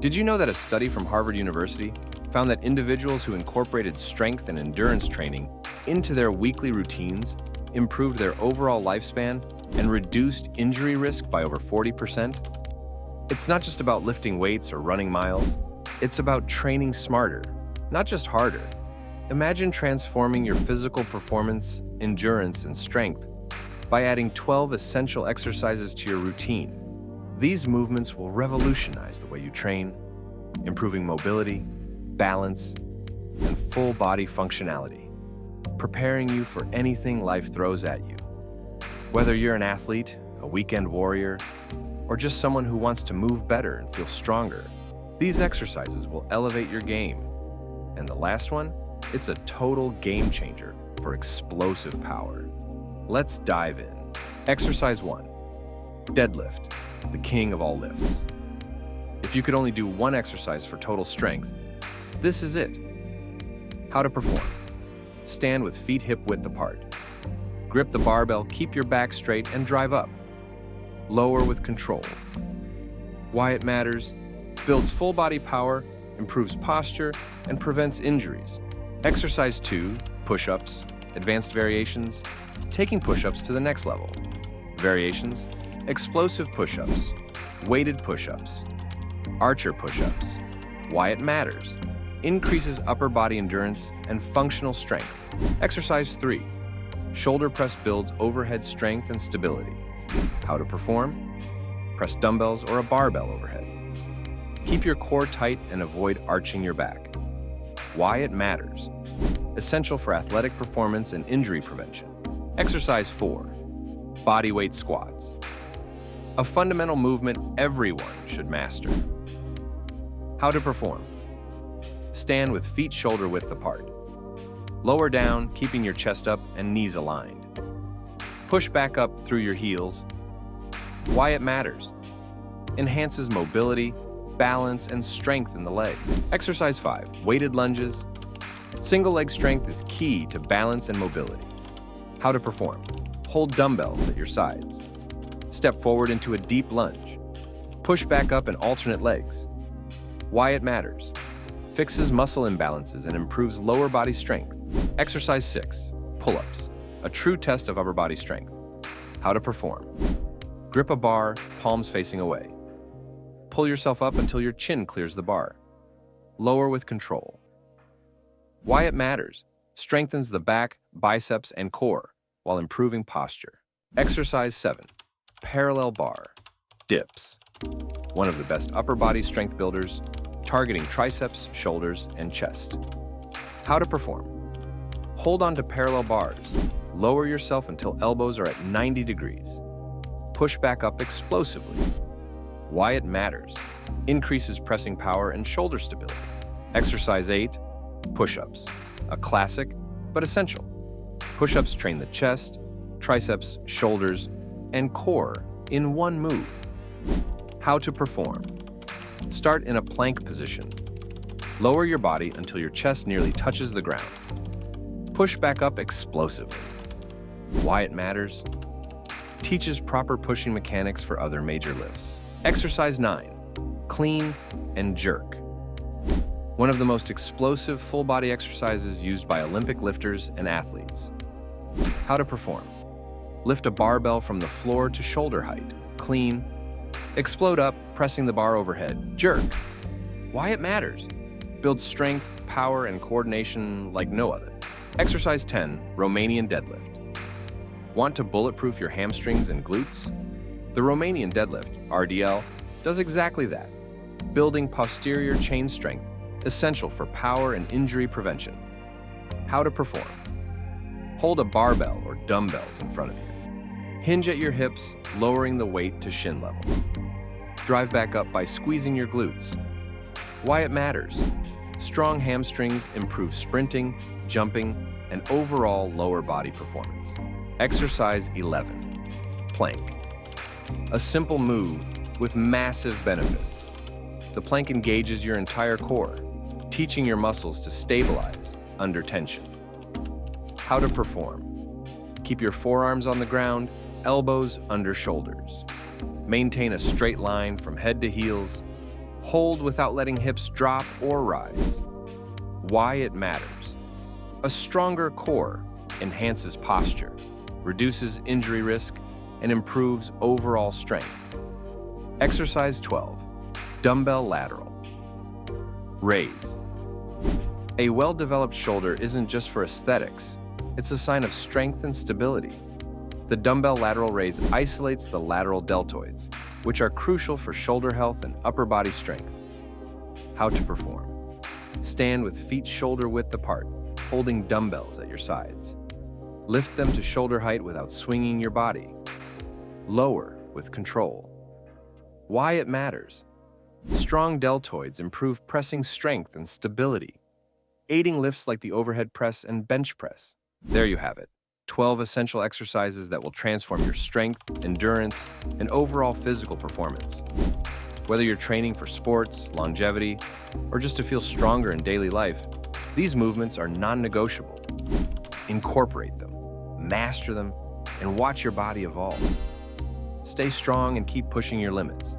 Did you know that a study from Harvard University found that individuals who incorporated strength and endurance training into their weekly routines improved their overall lifespan and reduced injury risk by over 40%? It's not just about lifting weights or running miles. It's about training smarter, not just harder. Imagine transforming your physical performance, endurance, and strength by adding 12 essential exercises to your routine. These movements will revolutionize the way you train, improving mobility, balance, and full body functionality, preparing you for anything life throws at you. Whether you're an athlete, a weekend warrior, or just someone who wants to move better and feel stronger, these exercises will elevate your game. And the last one? It's a total game changer for explosive power. Let's dive in. Exercise 1. Deadlift, the king of all lifts. If you could only do one exercise for total strength, this is it. How to perform. Stand with feet hip-width apart. Grip the barbell, keep your back straight, and drive up. Lower with control. Why it matters: builds full body power, improves posture, and prevents injuries. Exercise 2, push-ups, advanced variations, taking push-ups to the next level. Variations: explosive push-ups, weighted push-ups, archer push-ups. Why it matters: increases upper body endurance and functional strength. Exercise 3, shoulder press, builds overhead strength and stability. How to perform: press dumbbells or a barbell overhead. Keep your core tight and avoid arching your back. Why it matters: essential for athletic performance and injury prevention. Exercise 4, bodyweight squats. A fundamental movement everyone should master. How to perform: stand with feet shoulder width apart. Lower down, keeping your chest up and knees aligned. Push back up through your heels. Why it matters: enhances mobility, balance, and strength in the legs. Exercise 5, weighted lunges. Single leg strength is key to balance and mobility. How to perform: hold dumbbells at your sides. Step forward into a deep lunge. Push back up and alternate legs. Why it matters: fixes muscle imbalances and improves lower body strength. Exercise 6, pull-ups, a true test of upper body strength. How to perform: grip a bar, palms facing away. Pull yourself up until your chin clears the bar. Lower with control. Why it matters: strengthens the back, biceps, and core while improving posture. Exercise 7, parallel bar, dips. One of the best upper body strength builders, targeting triceps, shoulders, and chest. How to perform: hold on to parallel bars. Lower yourself until elbows are at 90 degrees. Push back up explosively. Why it matters: increases pressing power and shoulder stability. Exercise 8, push-ups, a classic but essential. Push-ups train the chest, triceps, shoulders, and core in one move. How to perform: start in a plank position. Lower your body until your chest nearly touches the ground. Push back up explosively. Why it matters: teaches proper pushing mechanics for other major lifts. Exercise 9, clean and jerk. One of the most explosive full-body exercises used by Olympic lifters and athletes. How to perform: lift a barbell from the floor to shoulder height. Clean. Explode up, pressing the bar overhead. Jerk. Why it matters: builds strength, power, and coordination like no other. Exercise 10, Romanian deadlift. Want to bulletproof your hamstrings and glutes? The Romanian deadlift, RDL, does exactly that, building posterior chain strength, essential for power and injury prevention. How to perform: hold a barbell or dumbbells in front of you. Hinge at your hips, lowering the weight to shin level. Drive back up by squeezing your glutes. Why it matters: strong hamstrings improve sprinting, jumping, and overall lower body performance. Exercise 11, plank. A simple move with massive benefits. The plank engages your entire core, teaching your muscles to stabilize under tension. How to perform: keep your forearms on the ground, elbows under shoulders. Maintain a straight line from head to heels. Hold without letting hips drop or rise. Why it matters. A stronger core enhances posture, reduces injury risk, and improves overall strength. Exercise 12. Dumbbell lateral. Raise. A well-developed shoulder isn't just for aesthetics, it's a sign of strength and stability. The dumbbell lateral raise isolates the lateral deltoids, which are crucial for shoulder health and upper body strength. How to perform. Stand with feet shoulder width apart, holding dumbbells at your sides. Lift them to shoulder height without swinging your body. Lower with control. Why it matters. Strong deltoids improve pressing strength and stability, aiding lifts like the overhead press and bench press. There you have it. 12 essential exercises that will transform your strength, endurance, and overall physical performance. Whether you're training for sports, longevity, or just to feel stronger in daily life, these movements are non-negotiable. Incorporate them, master them, and watch your body evolve. Stay strong and keep pushing your limits.